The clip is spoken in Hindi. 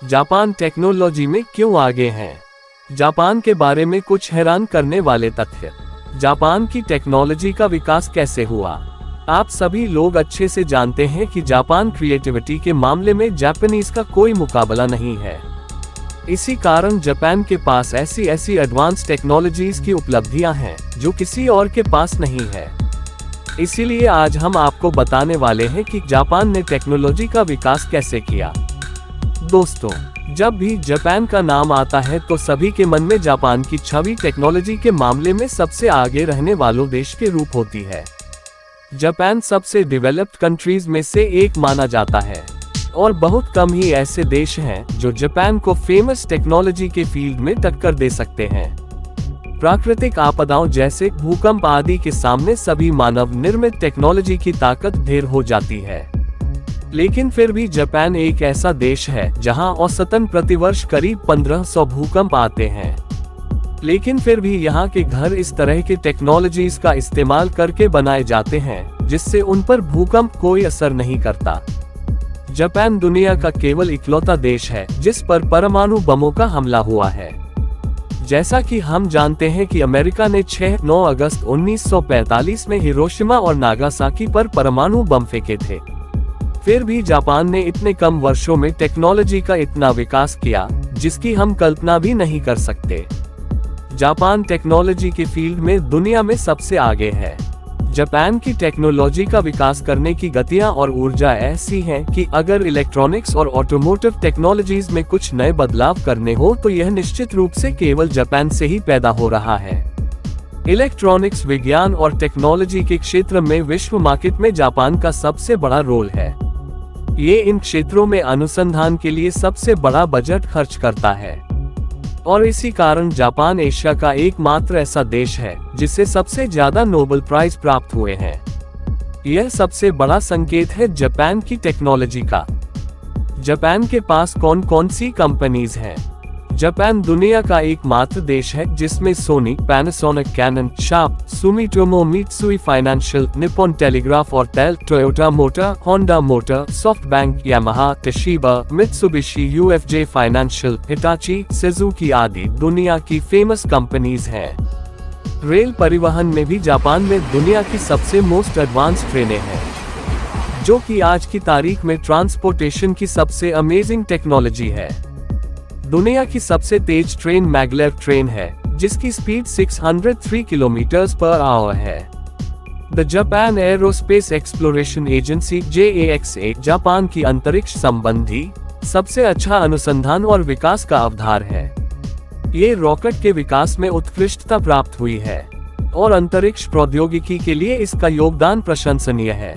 जापान टेक्नोलॉजी में क्यों आगे हैं? जापान के बारे में कुछ हैरान करने वाले तथ्य। जापान की टेक्नोलॉजी का विकास कैसे हुआ? आप सभी लोग अच्छे से जानते हैं कि जापान क्रिएटिविटी के मामले में जापानीज का कोई मुकाबला नहीं है। इसी कारण जापान के पास ऐसी एडवांस टेक्नोलॉजीज की उपलब्धियां हैं जो किसी और के पास नहीं है। इसीलिए आज हम आपको बताने वाले हैं कि जापान ने टेक्नोलॉजी का विकास कैसे किया। दोस्तों, जब भी जापान का नाम आता है तो सभी के मन में जापान की छवि टेक्नोलॉजी के मामले में सबसे आगे रहने वालों देश के रूप होती है। जापान सबसे डेवलप्ड कंट्रीज में से एक माना जाता है और बहुत कम ही ऐसे देश हैं जो जापान को फेमस टेक्नोलॉजी के फील्ड में टक्कर दे सकते हैं। प्राकृतिक आपदाओं जैसे भूकंप आदि के सामने सभी मानव निर्मित टेक्नोलॉजी की ताकत ढेर हो जाती है। लेकिन फिर भी जापान एक ऐसा देश है जहां औसतन प्रतिवर्ष करीब 1500 भूकंप आते हैं। लेकिन फिर भी यहां के घर इस तरह के टेक्नोलॉजीज का इस्तेमाल करके बनाए जाते हैं जिससे उन पर भूकंप कोई असर नहीं करता। जापान दुनिया का केवल इकलौता देश है जिस पर परमाणु बमों का हमला हुआ है। जैसा कि हम जानते हैं कि अमेरिका ने 6-9 अगस्त 1945 में हिरोशिमा और नागासाकी पर परमाणु बम फेंके थे। फिर भी जापान ने इतने कम वर्षों में टेक्नोलॉजी का इतना विकास किया जिसकी हम कल्पना भी नहीं कर सकते। जापान टेक्नोलॉजी के फील्ड में दुनिया में सबसे आगे है। जापान की टेक्नोलॉजी का विकास करने की गतियां और ऊर्जा ऐसी हैं कि अगर इलेक्ट्रॉनिक्स और ऑटोमोटिव टेक्नोलॉजीज में कुछ नए बदलाव करने हो तो यह निश्चित रूप से केवल जापान से ही पैदा हो रहा है। इलेक्ट्रॉनिक्स, विज्ञान और टेक्नोलॉजी के क्षेत्र में विश्व मार्केट में जापान का सबसे बड़ा रोल है। ये इन क्षेत्रों में अनुसंधान के लिए सबसे बड़ा बजट खर्च करता है और इसी कारण जापान एशिया का एकमात्र ऐसा देश है जिसे सबसे ज्यादा नोबेल प्राइज प्राप्त हुए हैं। यह सबसे बड़ा संकेत है जापान की टेक्नोलॉजी का। जापान के पास कौन कौन सी कंपनीज हैं? जापान दुनिया का एकमात्र देश है जिसमें Sony, Panasonic, Canon, Sharp, Sumitomo, Mitsui Financial, Nippon Telegraph और Tel, Toyota Motor, Honda Motor, SoftBank, Yamaha, Toshiba, Mitsubishi, UFJ Financial, Hitachi, Suzuki आदि दुनिया की फेमस कंपनीज हैं। रेल परिवहन में भी जापान में दुनिया की सबसे मोस्ट एडवांस ट्रेनें हैं, जो कि आज की तारीख में ट्रांसपोर्टेशन की सबसे अमेजिंग टेक्नोलॉजी है। दुनिया की सबसे तेज ट्रेन मैगलेव ट्रेन है जिसकी स्पीड 603 किलोमीटर/आवर है। The Japan aerospace exploration agency JAXA Japan की अंतरिक्ष संबंधी सबसे अच्छा अनुसंधान और विकास का आधार है। ये रॉकेट के विकास में उत्कृष्टता प्राप्त हुई है और अंतरिक्ष प्रौद्योगिकी के लिए इसका योगदान प्रशंसनीय है।